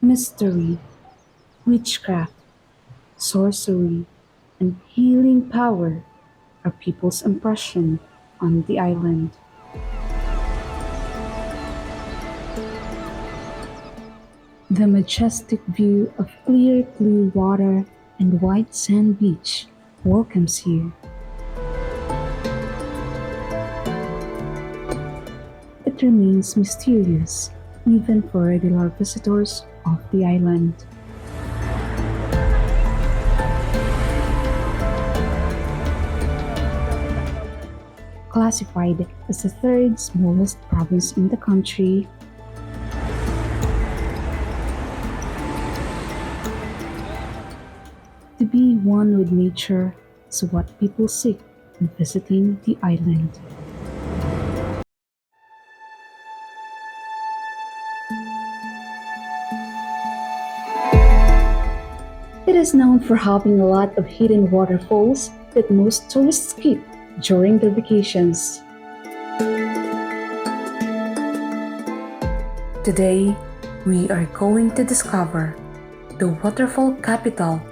Mystery, witchcraft, sorcery, and healing power are people's impression on the island. The majestic view of clear blue water and white sand beach welcomes you. It remains mysterious even for regular visitors of the island. Classified as the third smallest province in the country, to be one with nature is what people seek in visiting the island. It is known for having a lot of hidden waterfalls that most tourists skip during their vacations. Today, we are going to discover the waterfall capital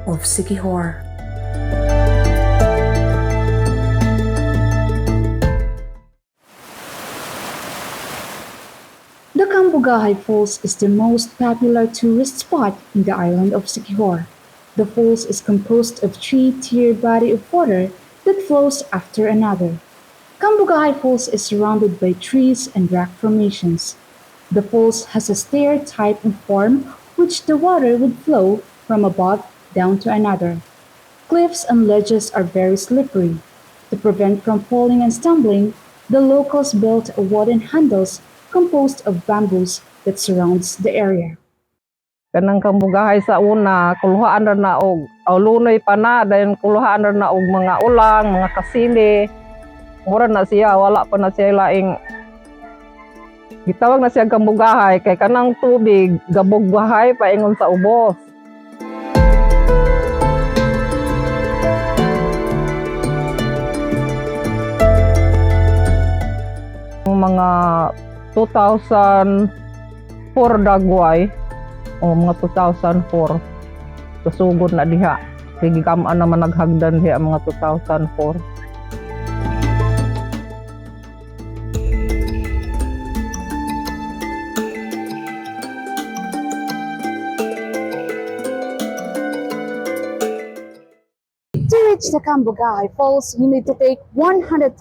of Siquijor. The Cambugahay Falls is the most popular tourist spot in the island of Siquijor. The falls is composed of three-tier body of water that flows after another. Cambugahay Falls is surrounded by trees and rock formations. The falls has a stair type of form which the water would flow from above down to another. Cliffs and ledges are very slippery. To prevent from falling and stumbling, the locals built wooden handles composed of bamboos that surrounds the area. Kanang Cambugahay sa una, kuluhaan na og aulunoy pa na, dayon kuluhaan na og mga ulang, mga kasili. Mura na siya, wala pa na siya laing gitawag na siya Cambugahay kay kanang tubig gabog bahay paingon sa ubos. Mga 2004 dagway o mga 2004 kasugod na diha kay gikamaan naman naghagdan diha mga 2004. To reach the Cambugahay Falls, you need to take 135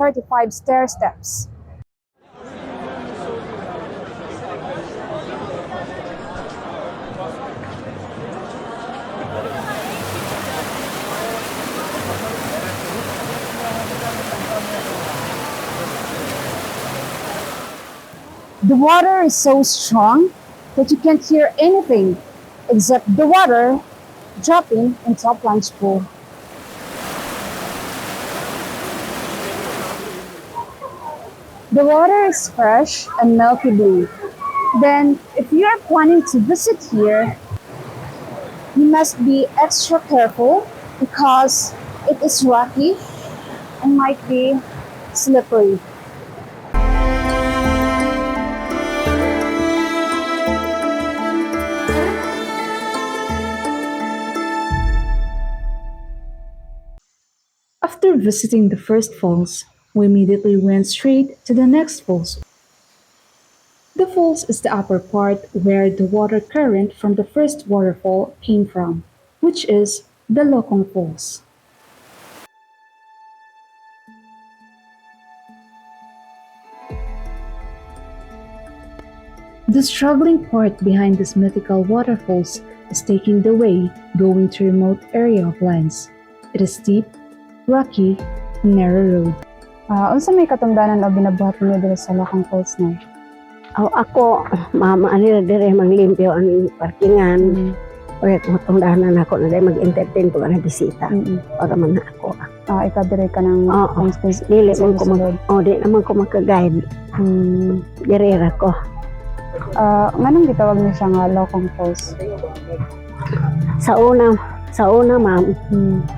stair steps. The water is so strong that you can't hear anything except the water dropping into a plunge pool. The water is fresh and milky blue. Then, if you are planning to visit here, you must be extra careful because it is rocky and might be slippery. After visiting the first falls, we immediately went straight to the next falls. The falls is the upper part where the water current from the first waterfall came from, which is the Lokong Falls. The struggling part behind these mythical waterfalls is taking the way going to remote area of lands. It is steep, rocky, and narrow road. Unsa may katungdanan o binabuhat niyo diri sa Lokong Falls na? Ako, mama, dire manglimpyo ang parkingan. O kung tungdanan ako na dahil mag-entertain ko na bisita. Para man na ako. Ikaw dire ka ng Dili naman ko makaguide. Direra ko. Nganong gitawag niyo siya nga Lokong Falls? Sa una ma'am,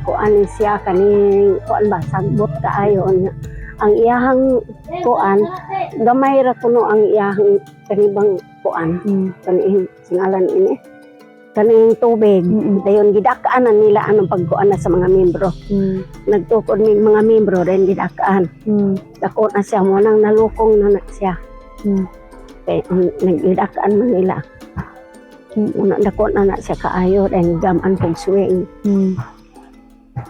kuan siya kaning kuan ba sagbot kaayo niya. Ang iyahang kuan gamay ra kuno ang iyahang kanibang kuan kaning singalan ini kaning tubig dayon gidakaanan nila anong pagkuan na sa mga membro nagtukod ni mga membro rin gidakaan dako na siya mo nang nalukong na siya kay nagdakaan man nila una dako na siya kaayo and gaman pag swing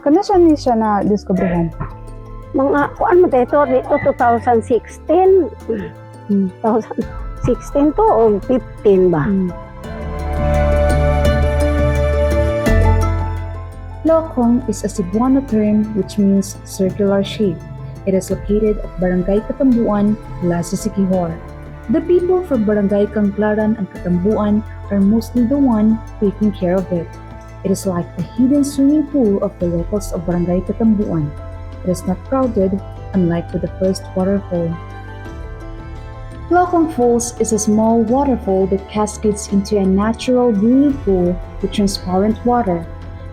Kano siya na diskubrihan? mga kuan mo dito 2016 2016 to o 15 ba Lokong is a Cebuano term which means circular shape. It is located at Barangay Katambuan, Lazi, Siquijor. The people from Barangay Kanglaran and Katambuan are mostly the one taking care of it. It is like a hidden swimming pool of the locals of Barangay Katambuan. It is not crowded, unlike with the first waterfall. Lokong Falls is a small waterfall that cascades into a natural blue pool with transparent water.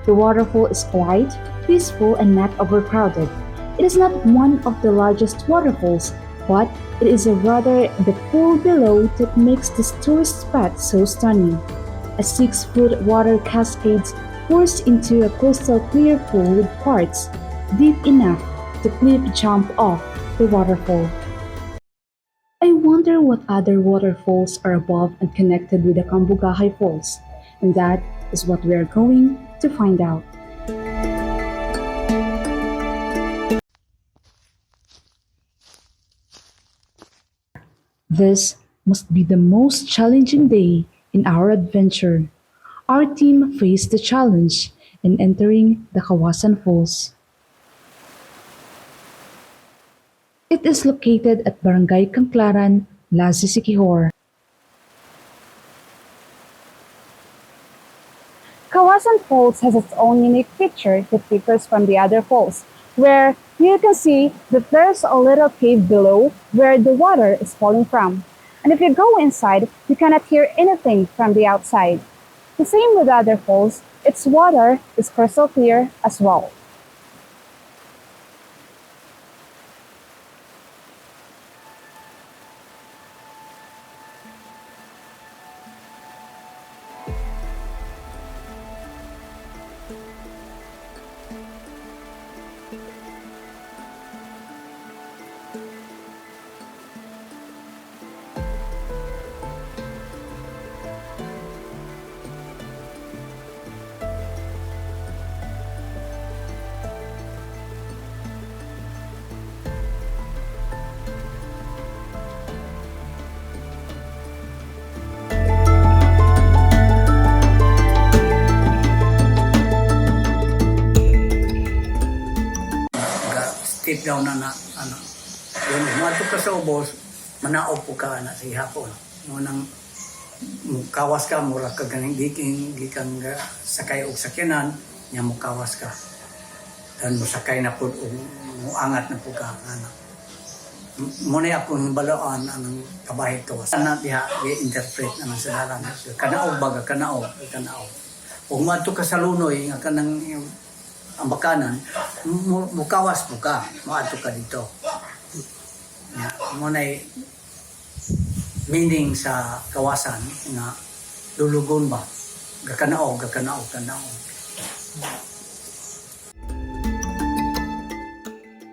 The waterfall is quiet, peaceful, and not overcrowded. It is not one of the largest waterfalls, but it is rather the pool below that makes this tourist spot so stunning. A 6-foot water cascade pours into a crystal clear pool with parts deep enough to cliff jump off the waterfall. I wonder what other waterfalls are above and connected with the Cambugahay Falls, and that is what we are going to find out. This must be the most challenging day in our adventure. Our team faced the challenge in entering the Kawasan Falls. It is located at Barangay Kanglaran, Lazi, Siquijor. Kawasan Falls has its own unique feature that differs from the other falls, where you can see that there's a little cave below where the water is falling from. And if you go inside, you cannot hear anything from the outside. The same with other falls, its water is crystal clear as well. Step down na ano. Yun, mato ka sa ubos, manaog po ka na sa ihapon. Ngunang kawas ka, mura ka ganing gikang sakay og sakyanan, niya mo kawas ka. Dan mo sakay na po, muangat na po ka. Ano. Muna akong balaan ang kabahay to. Sana diha, i-interpret naman sa dalan. Kanaog baga, kanaog. Kung mato ka sa lunoy, nga kanang ang bakanan, mukawas mo ka, maato ka dito. Muna'y meaning sa kawasan na lulugon ba, gakanaog.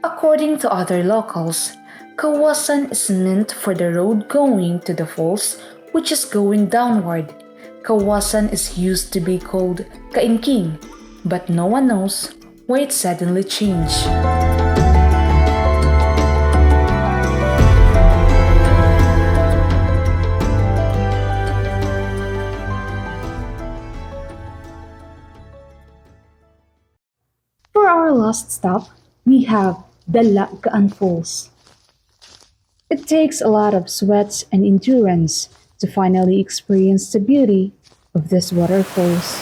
According to other locals, kawasan is meant for the road going to the falls, which is going downward. Kawasan is used to be called kaingking, but no one knows why it suddenly changed. For our last stop, we have the Lagaan Falls. It takes a lot of sweat and endurance to finally experience the beauty of these waterfalls.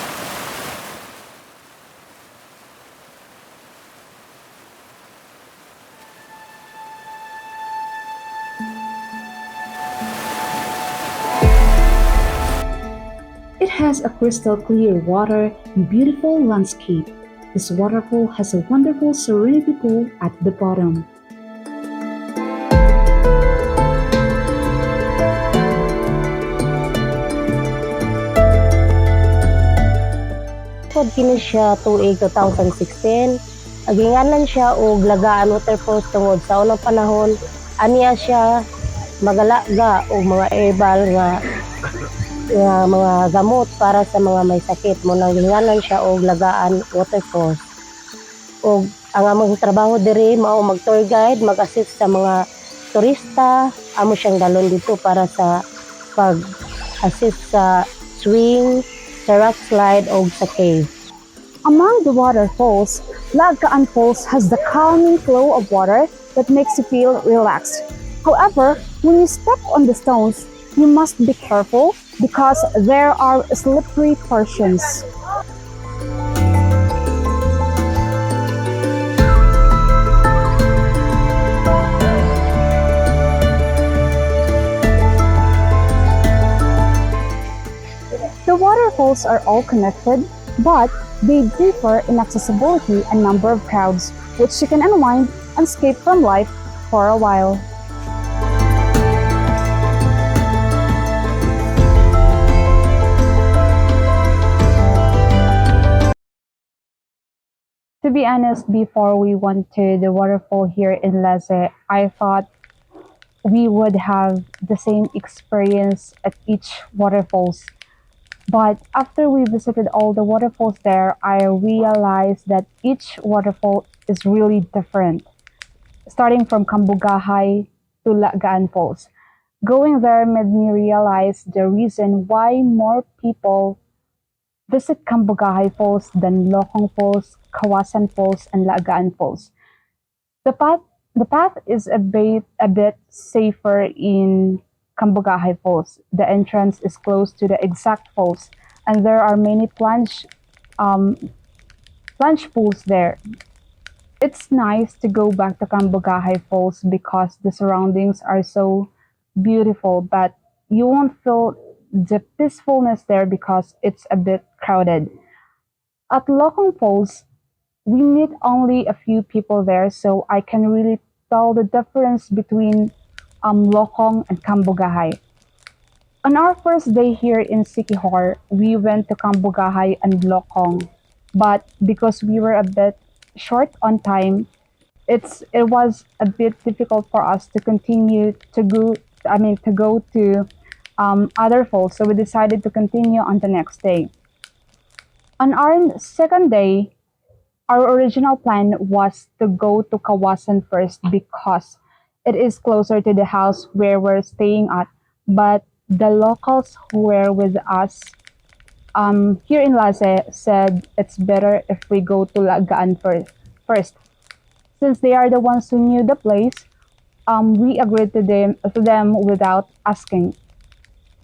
It has a crystal clear water and beautiful landscape. This waterfall has a wonderful serenity pool at the bottom. Nagtukod kini siya tuig 2016. Aginganan siya og Lagaan Waterfalls tungod sa unang panahon aniya siya magalaga og mga herbal nga mga gamot para sa mga may sakit. Mo nang ginganan siya og Lagaan Waterfalls. Og ang among trabaho diri mao mag tour guide, mag-assist sa mga turista, amo siyang dalon dito para sa pag-assist sa swing, sa rock slide o sa cave. Among the waterfalls, Lagaan Falls has the calming flow of water that makes you feel relaxed. However, when you step on the stones, you must be careful because there are slippery portions. The waterfalls are all connected, but they differ in accessibility and number of crowds, which you can unwind and escape from life for a while. To be honest, before we went to the waterfall here in Lazi, I thought we would have the same experience at each waterfalls. But after we visited all the waterfalls there, I realized that each waterfall is really different, starting from Kambugahay to Lagaan Falls. Going there made me realize the reason why more people visit Kambugahay Falls than Lokong Falls, Kawasan Falls, and Lagaan Falls. The path the path is a bit safer in Kambugahay Falls. The entrance is close to the exact falls, and there are many um, plunge pools there. It's nice to go back to Kambugahay Falls because the surroundings are so beautiful, but you won't feel the peacefulness there because it's a bit crowded. At Lokong Falls, we meet only a few people there, so I can really tell the difference between Lokong and Kambugahay. On our first day here in Siquijor, we went to Kambugahay and Lokong, but because we were a bit short on time, it was a bit difficult for us to continue to go. I mean, to go to other falls, so we decided to continue on the next day. On our second day, our original plan was to go to Kawasan first because it is closer to the house where we're staying at. But the locals who were with us here in Laze said it's better if we go to Lagaan first. Since they are the ones who knew the place, we agreed to them without asking.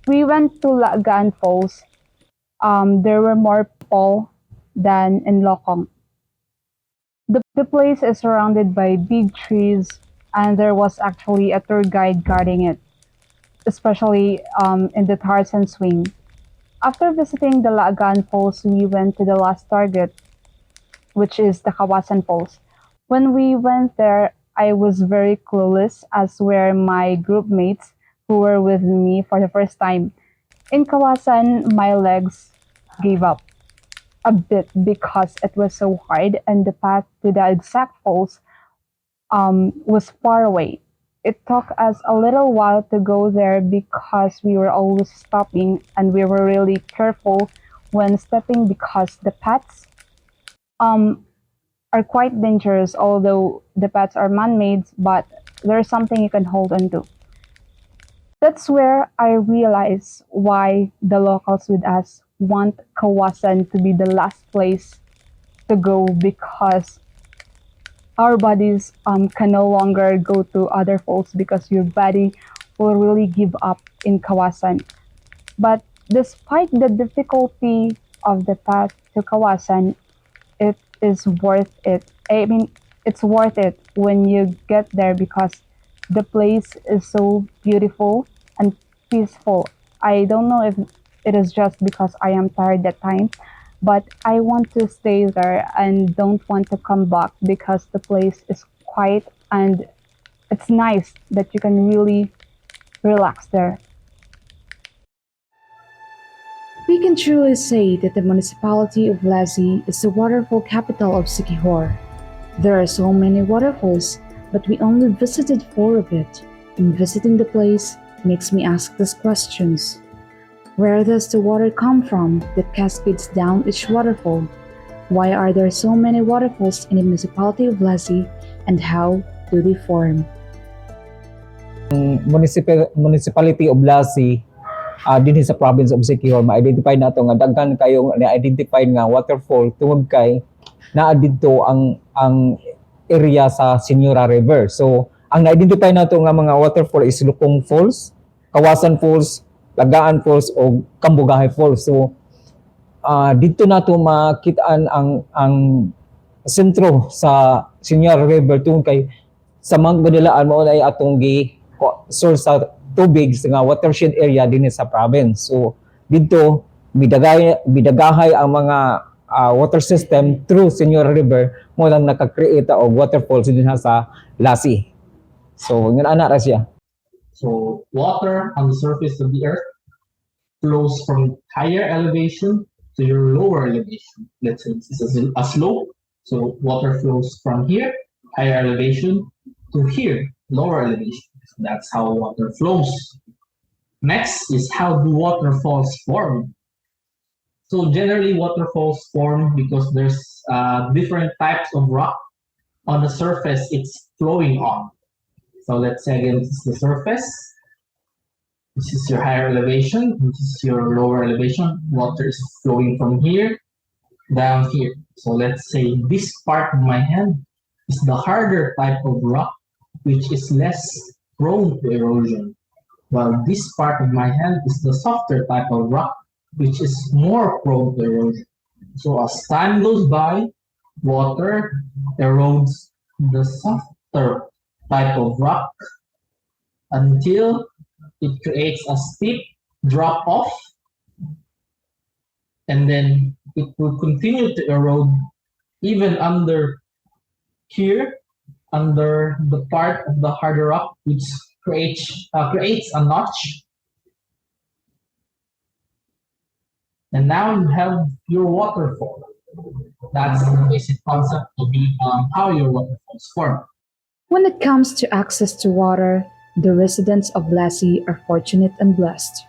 We went to Lagaan Falls. There were more people than in Lokong. The place is surrounded by big trees, and there was actually a tour guide guarding it, especially in the Tarzan swing. After visiting the Lagan Falls, we went to the last target, which is the Kawasan Falls. When we went there, I was very clueless, as were my group mates who were with me for the first time. In Kawasan, my legs gave up a bit because it was so hard and the path to the exact falls was far away. It took us a little while to go there because we were always stopping and we were really careful when stepping because the paths um, are quite dangerous, although the paths are man-made, but there's something you can hold on to. That's where I realized why the locals with us want Kawasan to be the last place to go because our bodies can no longer go to other falls because your body will really give up in Kawasan. But despite the difficulty of the path to Kawasan, it is worth it. I mean, it's worth it when you get there because the place is so beautiful and peaceful. I don't know if it is just because I am tired that time, but I want to stay there and don't want to come back because the place is quiet and it's nice that you can really relax there. We can truly say that the Municipality of Lazi is the waterfall capital of Siquijor. There are so many waterfalls, but we only visited 4 of it, and visiting the place makes me ask these questions. Where does the water come from that cascades down each waterfall? Why are there so many waterfalls in the Municipality of Lazi, and how do they form? Municipality of Lazi dinhi sa province of Siquijor ma-identify nato nga daghan kayo na-identify nga waterfall tungod kay naa didto ang area sa Señora River. So ang na-identify nato nga mga waterfall is Lukong Falls, Kawasan Falls, Lagaan Falls o Kambugahay Falls. So dito nato makitaan ang sentro sa Señora River tungod kay sa Mangganilaan mao ay atong gi source sa tubig sa nga watershed area dinhi sa province. So dito bidagahay ang mga water system through Señora River mo lang naka-create og waterfalls dinha sa Lazi. So ngan ana ra siya. So water on the surface of the earth flows from higher elevation to your lower elevation. Let's say this is a slope. So water flows from here, higher elevation, to here, lower elevation. That's how water flows. Next is how do waterfalls form? So generally waterfalls form because there's different types of rock on the surface it's flowing on. So let's say again, this is the surface. This is your higher elevation. This is your lower elevation. Water is flowing from here down here. So let's say this part of my hand is the harder type of rock, which is less prone to erosion, while this part of my hand is the softer type of rock, which is more prone to erosion. So as time goes by, water erodes the softer type of rock until it creates a steep drop off, and then it will continue to erode even under here, under the part of the harder rock, which creates a notch. And now you have your waterfall. That's the basic concept of how your waterfalls form. When it comes to access to water, the residents of Lazi are fortunate and blessed.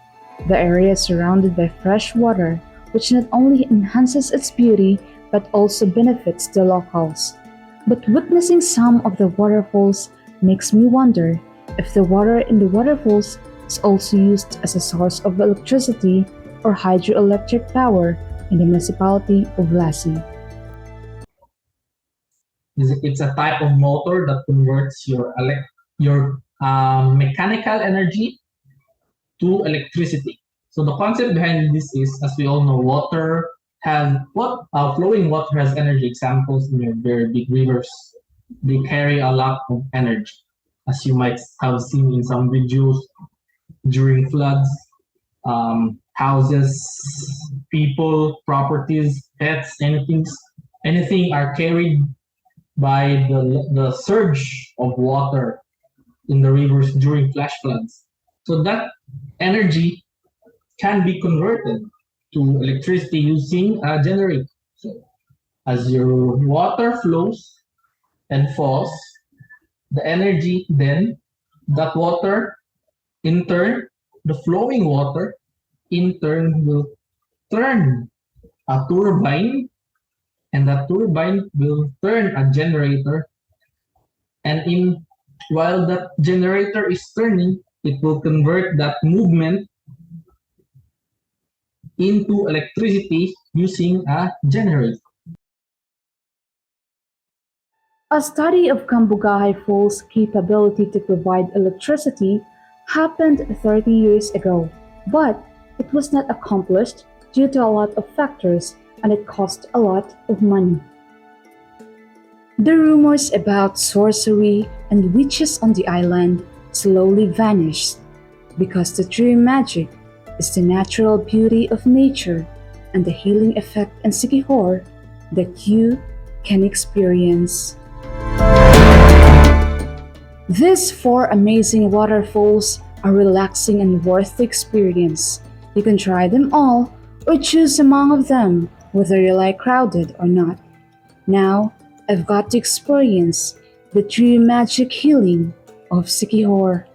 The area is surrounded by fresh water, which not only enhances its beauty but also benefits the locals. But witnessing some of the waterfalls makes me wonder if the water in the waterfalls is also used as a source of electricity or hydroelectric power in the Municipality of Lazi. It's a type of motor that converts your mechanical energy to electricity. So the concept behind this is, as we all know, flowing water has energy. Examples in your very big rivers, they carry a lot of energy, as you might have seen in some videos during floods. Houses, people, properties, pets, anything are carried by the surge of water in the rivers during flash floods. So that energy can be converted to electricity using a generator. So as your water flows and falls, the energy then, that water in turn, the flowing water in turn will turn a turbine, and that turbine will turn a generator, and while that generator is turning, it will convert that movement into electricity using a generator. A study of Kambugahay Fall's capability to provide electricity happened 30 years ago, but it was not accomplished due to a lot of factors, and it cost a lot of money. The rumors about sorcery and witches on the island slowly vanished because the true magic is the natural beauty of nature and the healing effect in Siquijor that you can experience. These 4 amazing waterfalls are relaxing and worth the experience. You can try them all, or or choose among of them, whether you like crowded or not. Now, I've got to experience the true magic healing of Siquijor.